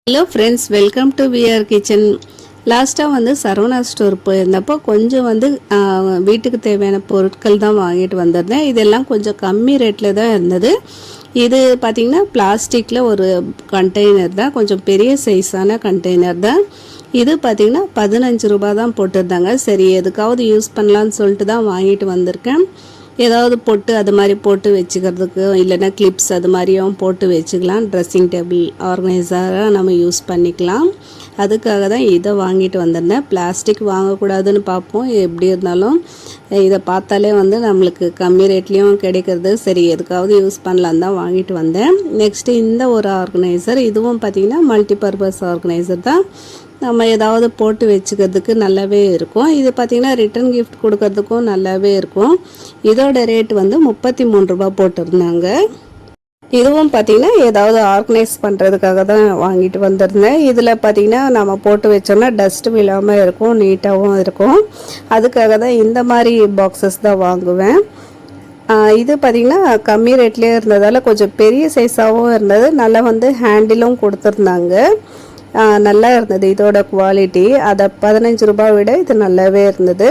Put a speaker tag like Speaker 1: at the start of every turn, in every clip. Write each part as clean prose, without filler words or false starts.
Speaker 1: Hello friends, welcome to VR kitchen. லாஸ்ட்டாக வந்து Saravana store போயிருந்தப்போ கொஞ்சம் வந்து வீட்டுக்கு தேவையான பொருட்கள் தான் வாங்கிட்டு வந்திருந்தேன். இதெல்லாம் கொஞ்சம் கம்மி ரேட்டில் தான் இருந்தது. இது பார்த்திங்கன்னா பிளாஸ்டிக்கில் ஒரு கண்டெய்னர் தான், கொஞ்சம் பெரிய சைஸான கண்டெய்னர் தான். இது பார்த்திங்கன்னா 15 ரூபா தான் போட்டிருந்தாங்க. சரி, எதுக்காவது யூஸ் பண்ணலான்னு சொல்லிட்டு தான் வாங்கிட்டு வந்திருக்கேன். ஏதாவது பொட்டு அது மாதிரி போட்டு வச்சுக்கிறதுக்கு, இல்லைன்னா கிளிப்ஸ் அது மாதிரியும் போட்டு வச்சுக்கலாம். ட்ரெஸ்ஸிங் டேபிள் ஆர்கனைசராக நம்ம யூஸ் பண்ணிக்கலாம். அதுக்காக தான் இதை வாங்கிட்டு வந்திருந்தேன். பிளாஸ்டிக் வாங்கக்கூடாதுன்னு பார்ப்போம். எப்படி இருந்தாலும் இதை பார்த்தாலே வந்து நம்மளுக்கு கம்மி ரேட்லேயும் கிடைக்கிறது. சரி, எதுக்காவது யூஸ் பண்ணலான்னு தான் வாங்கிட்டு வந்தேன். நெக்ஸ்ட்டு இந்த ஒரு ஆர்கனைசர், இதுவும் பார்த்திங்கன்னா மல்டிபர்பஸ் ஆர்கனைசர் தான். நம்ம ஏதாவது போட்டு வச்சுக்கிறதுக்கு நல்லாவே இருக்கும். இது பார்த்திங்கன்னா ரிட்டன் கிஃப்ட் கொடுக்கறதுக்கும் நல்லாவே இருக்கும். இதோட ரேட் வந்து 33 ரூபா போட்டிருந்தாங்க. இதுவும் பார்த்திங்கன்னா ஏதாவது ஆர்கனைஸ் பண்ணுறதுக்காக தான் வாங்கிட்டு வந்திருந்தேன். இதில் பார்த்திங்கன்னா நம்ம போட்டு வச்சோம்னா டஸ்ட் விழாமல் இருக்கும், நீட்டாகவும் இருக்கும். அதுக்காக தான் இந்த மாதிரி பாக்ஸஸ் தான் வாங்குவேன். இது பார்த்திங்கன்னா கம்மி ரேட்லேயே இருந்ததால் கொஞ்சம் பெரிய சைஸாகவும் இருந்தது. நல்லா வந்து ஹேண்டிலும் கொடுத்துருந்தாங்க. நல்லா இருந்தது இதோட குவாலிட்டி. அதை 15 ரூபா விட இது நல்லாவே இருந்தது.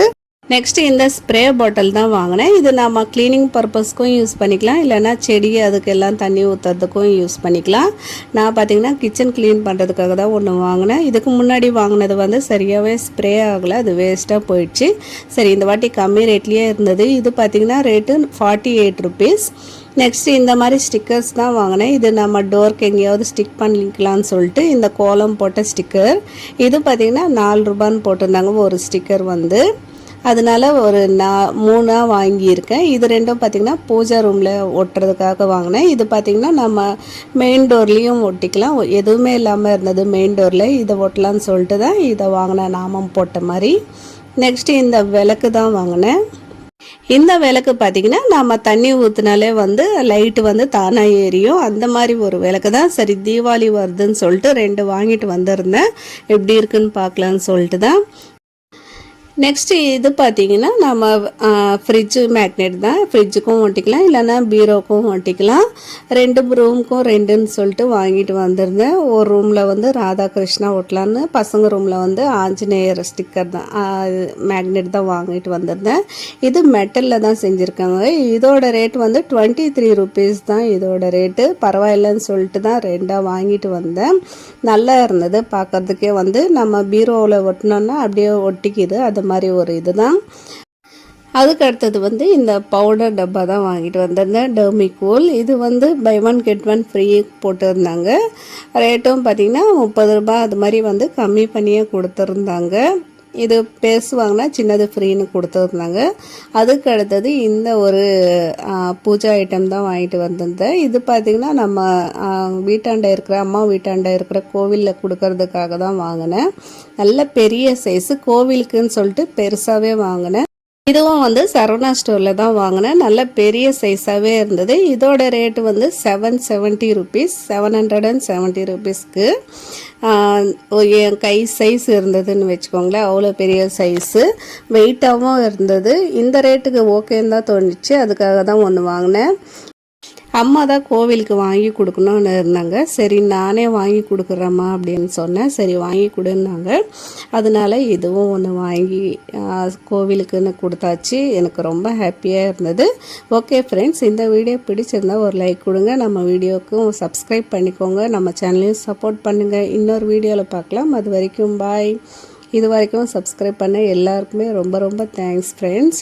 Speaker 1: நெக்ஸ்ட்டு இந்த ஸ்ப்ரே பாட்டில் தான் வாங்கினேன். இது நம்ம க்ளீனிங் பர்பஸ்க்கும் யூஸ் பண்ணிக்கலாம், இல்லைன்னா செடி அதுக்கெல்லாம் தண்ணி ஊற்றுறதுக்கும் யூஸ் பண்ணிக்கலாம். நான் பார்த்திங்கன்னா கிச்சன் க்ளீன் பண்ணுறதுக்காக தான் ஒன்று வாங்கினேன். இதுக்கு முன்னாடி வாங்கினது வந்து சரியாகவே ஸ்ப்ரே ஆகலை, அது வேஸ்ட்டாக போயிடுச்சு. சரி, இந்த வாட்டி கம்மி ரேட்லேயே இருந்தது. இது பார்த்திங்கன்னா ரேட்டு 48 ருபீஸ். நெக்ஸ்ட்டு இந்த மாதிரி ஸ்டிக்கர்ஸ் தான் வாங்கினேன். இது நம்ம டோருக்கு எங்கேயாவது ஸ்டிக் பண்ணிக்கலான்னு சொல்லிட்டு இந்த கோலம் போட்ட ஸ்டிக்கர். இது பார்த்திங்கன்னா 4 ரூபான்னு போட்டிருந்தாங்க ஒரு ஸ்டிக்கர் வந்து. அதனால ஒரு 3 வாங்கியிருக்கேன். இது ரெண்டும் பார்த்திங்கன்னா பூஜா ரூமில் ஒட்டுறதுக்காக வாங்கினேன். இது பார்த்திங்கன்னா நம்ம மெயின் டோர்லேயும் ஒட்டிக்கலாம். எதுவுமே இல்லாமல் இருந்தது மெயின் டோரில், இதை ஒட்டலான்னு சொல்லிட்டு தான் இதை வாங்கினேன், நாமம் போட்ட மாதிரி. நெக்ஸ்ட்டு இந்த விளக்கு தான் வாங்கினேன். இந்த விளக்கு பார்த்திங்கன்னா நம்ம தண்ணி ஊற்றினாலே வந்து லைட்டு வந்து தானாக எரியும். அந்த மாதிரி ஒரு விளக்கு தான். சரி, தீபாவளி வருதுன்னு சொல்லிட்டு 2 வாங்கிட்டு வந்திருந்தேன். எப்படி இருக்குன்னு பார்க்கலான்னு சொல்லிட்டு தான். நெக்ஸ்ட்டு இது பார்த்திங்கன்னா நம்ம ஃப்ரிட்ஜு மேக்னெட் தான். ஃப்ரிட்ஜுக்கும் ஒட்டிக்கலாம், இல்லைன்னா பீரோக்கும் ஒட்டிக்கலாம். 2 ரூமுக்கும் 2ன்னு சொல்லிட்டு வாங்கிட்டு வந்திருந்தேன். ஒரு ரூமில் வந்து ராதாகிருஷ்ணா ஒட்டலான்னு, பசங்க ரூமில் வந்து ஆஞ்சநேயர் ஸ்டிக்கர் தான் மேக்னெட் தான் வாங்கிட்டு வந்திருந்தேன். இது மெட்டலில் தான் செஞ்சுருக்காங்க. இதோட ரேட் வந்து 23 ருபீஸ் தான் இதோட ரேட்டு. பரவாயில்லைன்னு சொல்லிட்டு தான் 2 வாங்கிட்டு வந்தேன். நல்லா இருந்தது பார்க்குறதுக்கே. வந்து நம்ம பீரோவில் ஒட்டினோன்னா அப்படியே ஒட்டிக்குது, அது மாதிரி ஒரு இது தான். அதுக்கு அடுத்தது வந்து இந்த பவுடர் டப்பா தான் வாங்கிட்டு வந்திருந்தேன், டெர்மிகோல். இது வந்து பை 1 கெட் 1 ஃப்ரீ போட்டிருந்தாங்க. ரேட்டும் பார்த்திங்கன்னா 30 ரூபா அது மாதிரி வந்து கம்மி பண்ணியே கொடுத்துருந்தாங்க. இது பேசுவாங்கன்னா சின்னது ஃப்ரீன்னு கொடுத்துருந்தாங்க. அதுக்கு அடுத்தது இந்த ஒரு பூஜா ஐட்டம் தான் வாங்கிட்டு வந்திருந்தேன். இது பார்த்திங்கன்னா நம்ம வீட்டாண்ட இருக்கிற அம்மா வீட்டாண்ட இருக்கிற கோவிலில் கொடுக்கறதுக்காக தான் வாங்கினேன். நல்ல பெரிய சைஸு, கோவிலுக்குன்னு சொல்லிட்டு பெருசாகவே வாங்கினேன். இதுவும் வந்து சரவணா ஸ்டோரில் தான் வாங்கினேன். நல்ல பெரிய சைஸாகவே இருந்தது. இதோட ரேட்டு வந்து 770 ருபீஸ், 770 ருபீஸ்க்கு என் கை சைஸ் இருந்ததுன்னு வச்சுக்கோங்களேன். அவ்வளோ பெரிய சைஸு, வெயிட்டாகவும் இருந்தது. இந்த ரேட்டுக்கு ஓகேன்னு தான் தோணுச்சு. அதுக்காக தான் ஒன்று வாங்கினேன். அம்மா தான் கோவிலுக்கு வாங்கி கொடுக்கணும்னு இருந்தாங்க. சரி, நானே வாங்கி கொடுக்குறேம்மா அப்படின்னு சொன்னேன். சரி, வாங்கி கொடுன்னாங்க. அதனால இதுவும் ஒன்று வாங்கி கோவிலுக்குன்னு கொடுத்தாச்சு. எனக்கு ரொம்ப ஹாப்பியாக இருந்தது. ஓகே ஃப்ரெண்ட்ஸ், இந்த வீடியோ பிடிச்சிருந்தா ஒரு லைக் கொடுங்க. நம்ம வீடியோவுக்கும் சப்ஸ்கிரைப் பண்ணிக்கோங்க. நம்ம சேனலையும் சப்போர்ட் பண்ணுங்கள். இன்னொரு வீடியோவில் பார்க்கலாம். அது வரைக்கும் பாய். இது வரைக்கும் சப்ஸ்கிரைப் பண்ண எல்லாருக்குமே ரொம்ப ரொம்ப தேங்க்ஸ் ஃப்ரெண்ட்ஸ்.